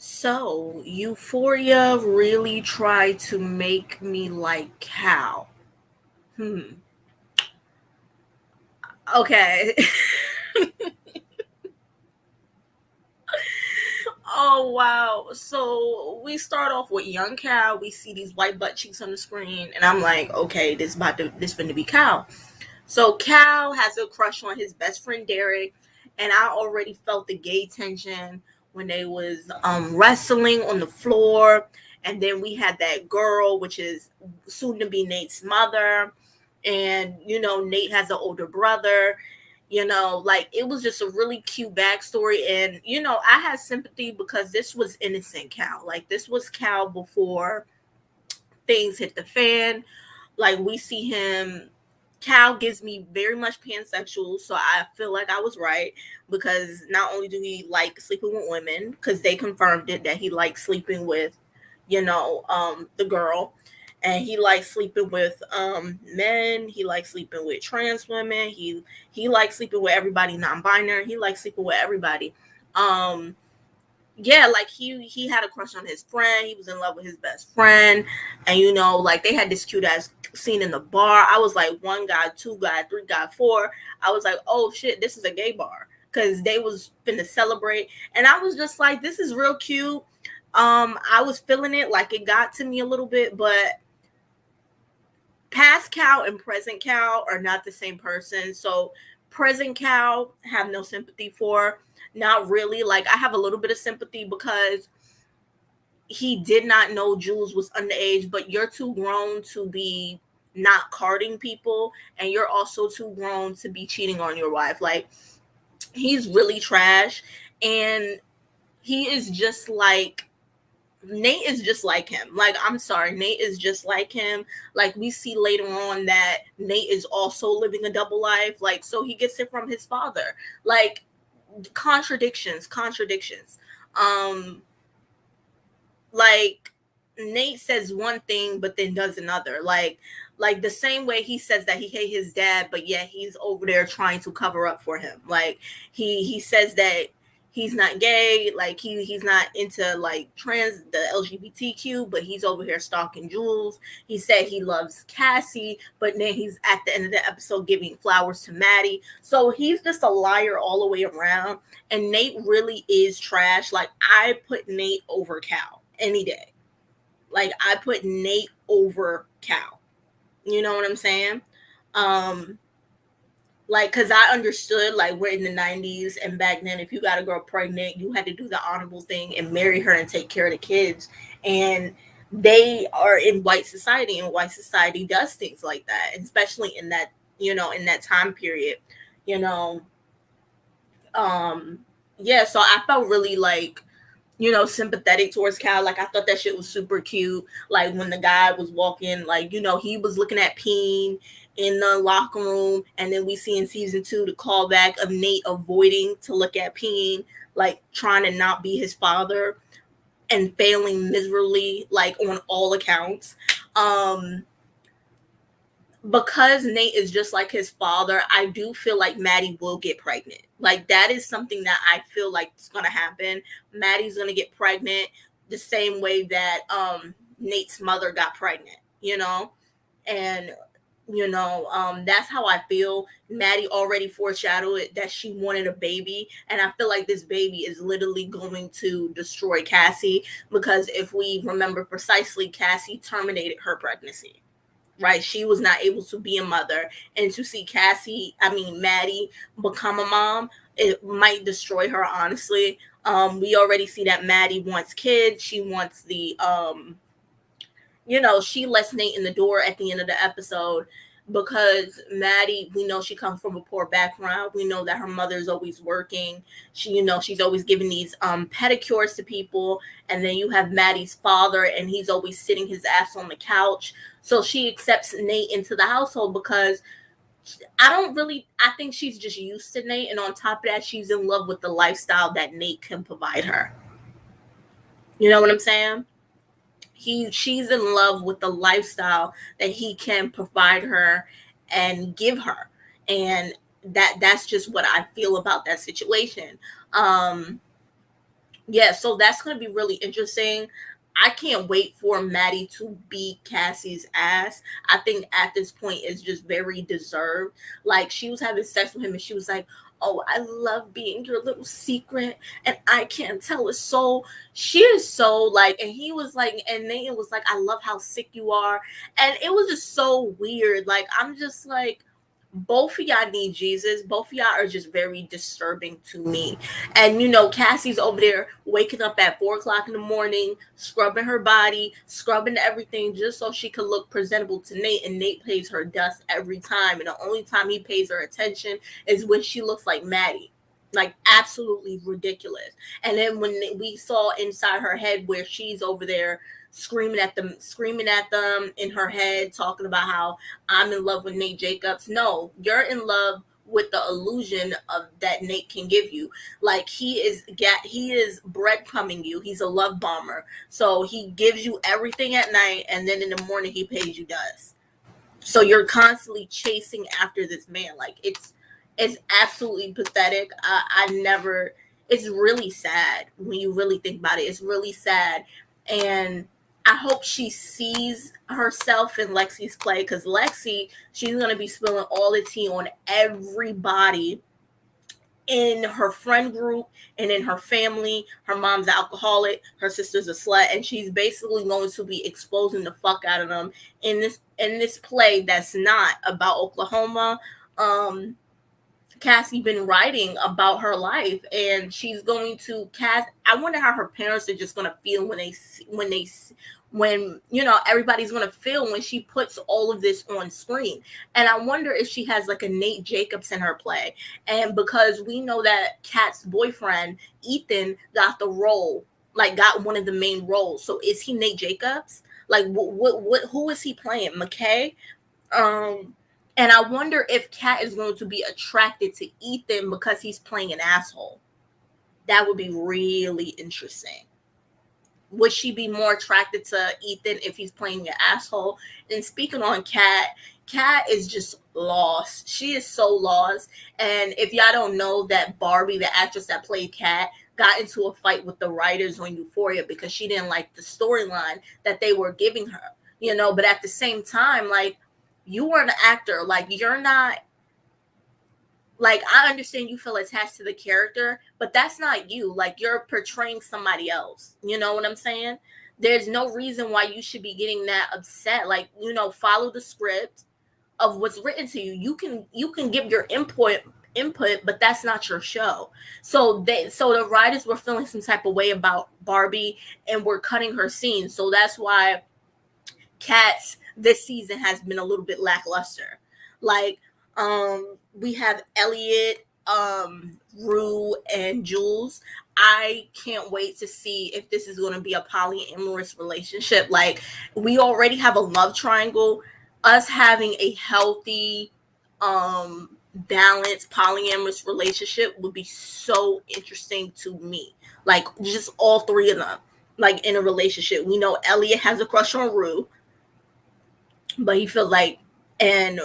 So, euphoria really tried to make me like Cal. Hmm. Okay. Oh wow. So we start off with young Cal. We see these white butt cheeks on the screen, and I'm like, okay, this finna be Cal. So Cal has a crush on his best friend Derek, and I already felt the gay tension when they was wrestling on the floor, and then we had that girl, which is soon to be Nate's mother, and Nate has an older brother. Like it was just a really cute backstory, and I had sympathy because this was innocent Cal. Like this was Cal before things hit the fan. Like we see him. Cal gives me very much pansexual, so I feel like I was right because not only do he like sleeping with women, because they confirmed it that he likes sleeping with, the girl, and he likes sleeping with men. He likes sleeping with trans women. He likes sleeping with everybody non-binary. He likes sleeping with everybody. Um, yeah, like he had a crush on his friend. He was in love with his best friend, and like they had this cute ass scene in the bar. I was like, one guy, two guy, three guy, four. I was like, oh shit, this is a gay bar because they was finna celebrate, and I was just like, this is real cute. I was feeling it, like it got to me a little bit, but past Cal and present Cal are not the same person. So present Cal have no sympathy for. Not really. Like I have a little bit of sympathy because he did not know Jules was underage, but you're too grown to be not carding people, and you're also too grown to be cheating on your wife. Like he's really trash, and he is just like Nate is just like him. Like, I'm sorry, Nate is just like him. Like, we see later on that Nate is also living a double life. Like, so he gets it from his father. Like, contradictions. Um, like Nate says one thing but then does another. Like the same way he says that he hates his dad, but yet he's over there trying to cover up for him. Like he says that he's not gay, like he's not into like trans the LGBTQ, but he's over here stalking Jules. He said he loves Cassie, but then he's at the end of the episode giving flowers to Maddie. So he's just a liar all the way around. And Nate really is trash. Like I put Nate over Cal any day. Like I put Nate over Cal. You know what I'm saying? Um, like because I understood like we're in the 90s, and back then if you got a girl pregnant, you had to do the honorable thing and marry her and take care of the kids. And they are in white society, and white society does things like that, especially in that in that time period. You know, um, yeah. So I felt really like sympathetic towards Cal. Like I thought that shit was super cute. Like when the guy was walking, like, he was looking at Peen in the locker room, and then we see in season 2 the callback of Nate avoiding to look at Peen, like trying to not be his father and failing miserably, like on all accounts. Um because Nate is just like his father, I do feel like Maddie will get pregnant. Like that is something that I feel like is gonna happen. Maddie's gonna get pregnant the same way that Nate's mother got pregnant, and that's how I feel. Maddie already foreshadowed it that she wanted a baby, and I feel like this baby is literally going to destroy Cassie because if we remember precisely, Cassie terminated her pregnancy, right? She was not able to be a mother, and to see Maddie become a mom, it might destroy her, honestly. We already see that Maddie wants kids. She wants she lets Nate in the door at the end of the episode because Maddie, we know she comes from a poor background. We know that her mother is always working. She's always giving these pedicures to people. And then you have Maddie's father, and he's always sitting his ass on the couch. So she accepts Nate into the household because I think she's just used to Nate. And on top of that, she's in love with the lifestyle that Nate can provide her. You know what I'm saying? She's in love with the lifestyle that he can provide her and give her, and that's just what I feel about that situation. um Yeah, so that's going to be really interesting. I can't wait for Maddie to beat Cassie's ass. I think at this point it's just very deserved. Like, she was having sex with him and she was like, "Oh, I love being your little secret and I can't tell a soul." She is so like, and he was like, and Nathan was like, "I love how sick you are." And it was just so weird. Like, I'm just like, both of y'all need Jesus. Both of y'all are just very disturbing to me. And Cassie's over there waking up at 4 o'clock in the morning, scrubbing her body, scrubbing everything just so she could look presentable to Nate. And Nate pays her dust every time. And the only time he pays her attention is when she looks like Maddie. Like, absolutely ridiculous. And then when we saw inside her head where she's over there screaming at them in her head, talking about how I'm in love with Nate Jacobs. No, you're in love with the illusion of that Nate can give you. Like, he is breadcrumbing you. He's a love bomber. So he gives you everything at night, and then in the morning he pays you dust. So you're constantly chasing after this man. Like, it's absolutely pathetic. I never. It's really sad when you really think about it. It's really sad, and I hope she sees herself in Lexi's play, because Lexi, she's gonna be spilling all the tea on everybody in her friend group and in her family. Her mom's an alcoholic, her sister's a slut, and she's basically going to be exposing the fuck out of them in this play that's not about Oklahoma. Cassie been writing about her life, and she's going to cast. I wonder how her parents are just going to feel when everybody's going to feel when she puts all of this on screen. And I wonder if she has like a Nate Jacobs in her play, and because we know that Kat's boyfriend Ethan got the role, like got one of the main roles. So is he Nate Jacobs? Like, what who is he playing? McKay? Um, and I wonder if Kat is going to be attracted to Ethan because he's playing an asshole. That would be really interesting. Would she be more attracted to Ethan if he's playing an asshole? And speaking on Kat is just lost. She is so lost. And if y'all don't know, that Barbie, the actress that played Kat, got into a fight with the writers on Euphoria because she didn't like the storyline that they were giving her. But at the same time, like, you are an actor. Like, you're not, like, I understand you feel attached to the character, but that's not you. Like, you're portraying somebody else. You know what I'm saying? There's no reason why you should be getting that upset. Like, follow the script of what's written to you. You can give your input, but that's not your show. So the writers were feeling some type of way about Barbie and were cutting her scenes. So that's why Cats this season has been a little bit lackluster. Like, we have Elliot, Rue, and Jules. I can't wait to see if this is going to be a polyamorous relationship. Like, we already have a love triangle. Us having a healthy, balanced polyamorous relationship would be so interesting to me. Like, just all three of them, like, in a relationship. We know Elliot has a crush on Rue, but he feels like, and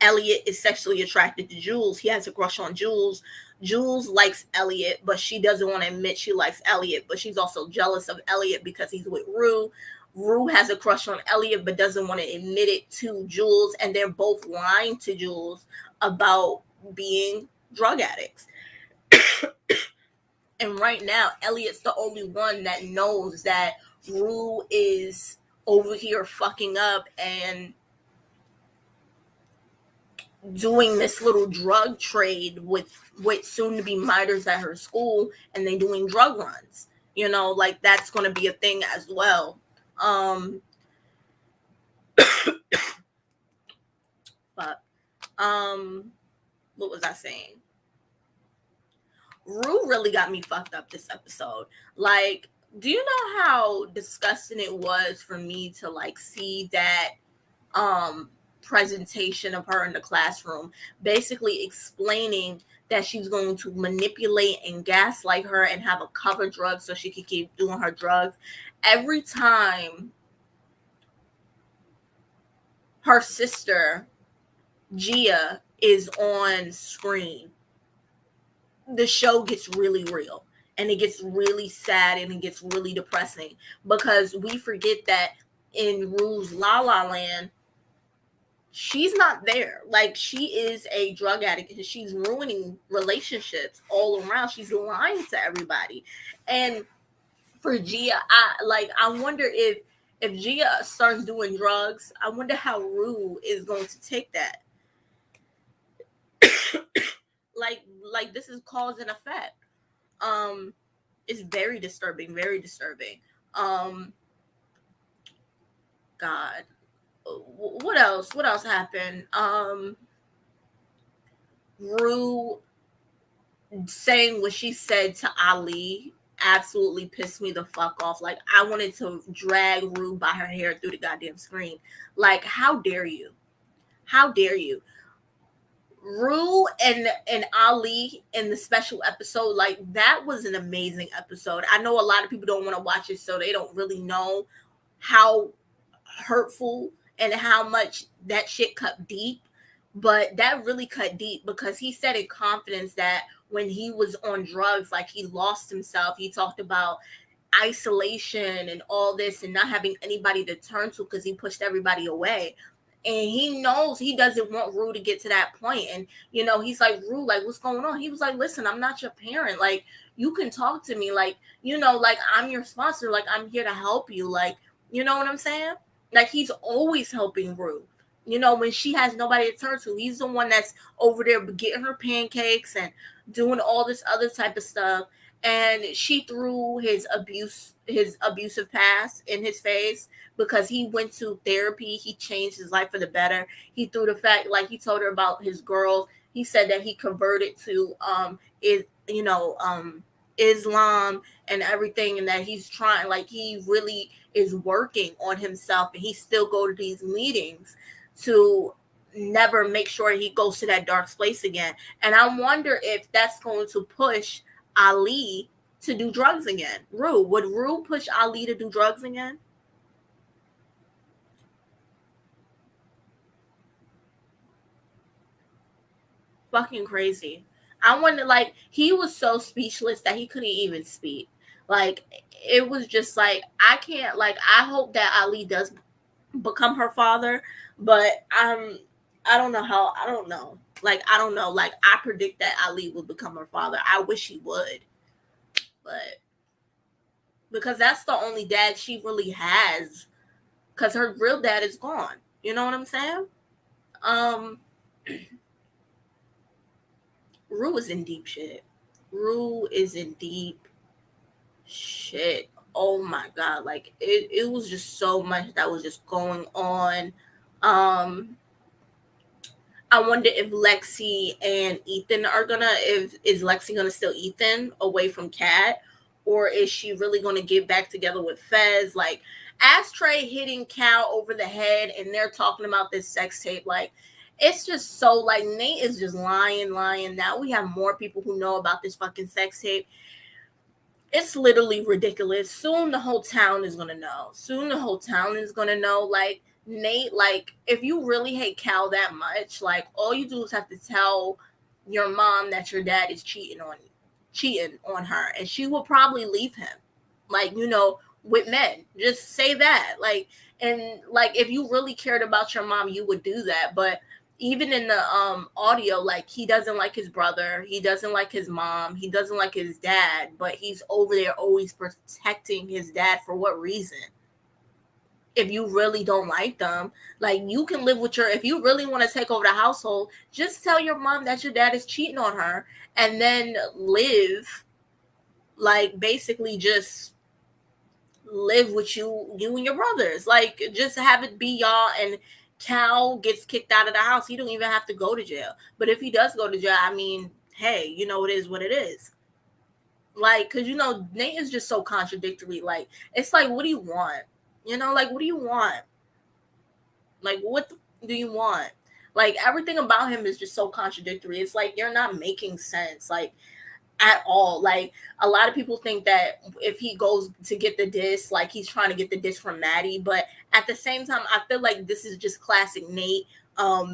Elliot is sexually attracted to Jules. He has a crush on Jules. Jules likes Elliot, but she doesn't want to admit she likes Elliot, but she's also jealous of Elliot because he's with Rue. Rue has a crush on Elliot, but doesn't want to admit it to Jules, and they're both lying to Jules about being drug addicts. And right now, Elliot's the only one that knows that Rue is over here fucking up and doing this little drug trade with soon to be miters at her school, and they doing drug runs. Like, that's going to be a thing as well. But what was I saying? Rue really got me fucked up this episode. Like, do you know how disgusting it was for me to like see that presentation of her in the classroom, basically explaining that she's going to manipulate and gaslight her and have a cover drug so she can keep doing her drugs. Every time her sister Gia is on screen, the show gets really real. and it gets really sad and it gets really depressing because we forget that in Rue's La La Land, she's not there. Like, she is a drug addict and she's ruining relationships all around. She's lying to everybody. And for Gia, I wonder if Gia starts doing drugs, I wonder how Rue is going to take that. like this is cause and effect. Um it's very disturbing, very disturbing. Um God. What else? What else happened? Rue saying what she said to Ali absolutely pissed me the fuck off. Like, I wanted to drag Rue by her hair through the goddamn screen. Like, how dare you? How dare you? Rue and Ali in the special episode, like, that was an amazing episode. I know a lot of people don't want to watch it, so they don't really know how hurtful and how much that shit cut deep. But that really cut deep because he said in confidence that when he was on drugs, like, he lost himself. He talked about isolation and all this and not having anybody to turn to because he pushed everybody away. And he knows he doesn't want Rue to get to that point. And, he's like, Rue, like, what's going on? He was like, listen, I'm not your parent. Like, you can talk to me. Like, like, I'm your sponsor. Like, I'm here to help you. Like, you know what I'm saying? Like, he's always helping Rue. When she has nobody to turn to, he's the one that's over there getting her pancakes and doing all this other type of stuff. And she threw his abusive past in his face because he went to therapy. He changed his life for the better. He threw the fact, like, he told her about his girls. He said that he converted to Islam and everything, and that he's trying, like, he really is working on himself, and he still go to these meetings to never make sure he goes to that dark place again. And I wonder if that's going to push Ali to do drugs again. Would Rue push Ali to do drugs again? Fucking crazy. I wonder, like, he was so speechless that he couldn't even speak. Like, it was just like, I can't, like, I hope that Ali does become her father, but I don't know how. I don't know. Like, I don't know. Like, I predict that Ali will become her father. I wish he would, but because that's the only dad she really has. Because her real dad is gone. You know what I'm saying? Um, Rue is in deep shit. Rue is in deep shit. Oh my god! Like, it was just so much that was just going on. Um, I wonder if Lexi and Ethan are gonna, if is Lexi gonna steal Ethan away from Kat, or is she really gonna get back together with Fez? Like, Ashtray hitting Cal over the head, and they're talking about this sex tape. Like, it's just so, like, Nate is just lying. Now we have more people who know about this fucking sex tape. It's literally ridiculous. Soon the whole town is gonna know. Like, Nate, like, if you really hate Cal that much, like, all you do is have to tell your mom that your dad is cheating on her, and she will probably leave him. Like, with men. Just say that. Like, and like, if you really cared about your mom, you would do that. But even in the audio, like, he doesn't like his brother, he doesn't like his mom, he doesn't like his dad, but he's over there always protecting his dad. For what reason? If you really don't like them, like, you can live with if you really want to take over the household, just tell your mom that your dad is cheating on her, and then live, like, basically just live with you and your brothers. Like, just have it be y'all, and Cal gets kicked out of the house. He don't even have to go to jail. But if he does go to jail, I mean, hey, it is what it is. Like, because, Nate is just so contradictory. Like, it's like, what do you want? Like, what do you want? Like, what do you want? Like, everything about him is just so contradictory. It's like, you're not making sense. Like, at all. Like, a lot of people think that if he goes to get the disc, like, he's trying to get the disc from Maddie, but at the same time, I feel like this is just classic Nate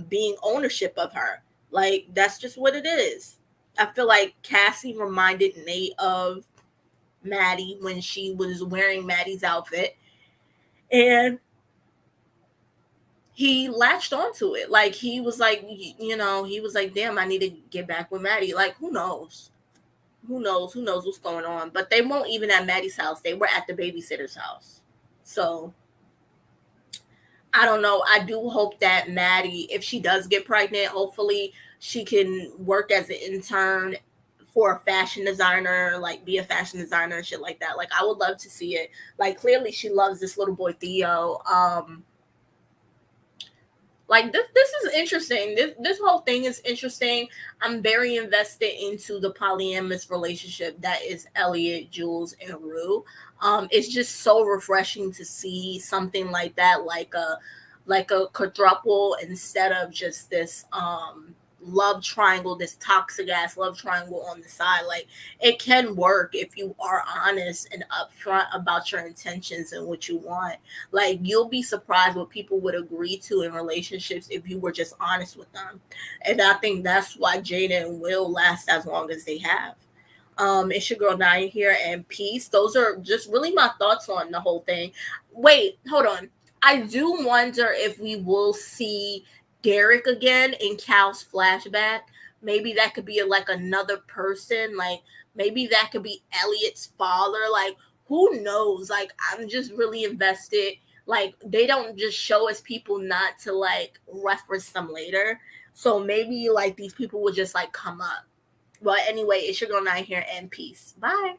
being ownership of her. Like, that's just what it is. I feel like Cassie reminded Nate of Maddie when she was wearing Maddie's outfit. And he latched onto it. Like he was like, he was like, damn, I need to get back with Maddie. Like, who knows? Who knows? Who knows what's going on? But they weren't even at Maddie's house. They were at the babysitter's house. So I don't know. I do hope that Maddie, if she does get pregnant, hopefully she can work as an intern for a fashion designer, like be a fashion designer and shit like that. Like I would love to see it. Like clearly she loves this little boy Theo. Like this is interesting. This whole thing is interesting. I'm very invested into the polyamorous relationship that is Elliot, Jules, and Rue. It's just so refreshing to see something like that, like a quadruple instead of just this love triangle, this toxic ass love triangle on the side. Like it can work if you are honest and upfront about your intentions and what you want. Like you'll be surprised what people would agree to in relationships if you were just honest with them. And I think that's why Jada and Will last as long as they have. It's your girl Naya here, and peace. Those are just really my thoughts on the whole thing. Wait, hold on. I do wonder if we will see Derek again in Cal's flashback. Maybe that could be like another person. Like maybe that could be Elliot's father. Like who knows? Like I'm just really invested. Like they don't just show us people not to like reference them later. So maybe like these people will just like come up. But anyway, it's your girl Nine here, and peace. Bye.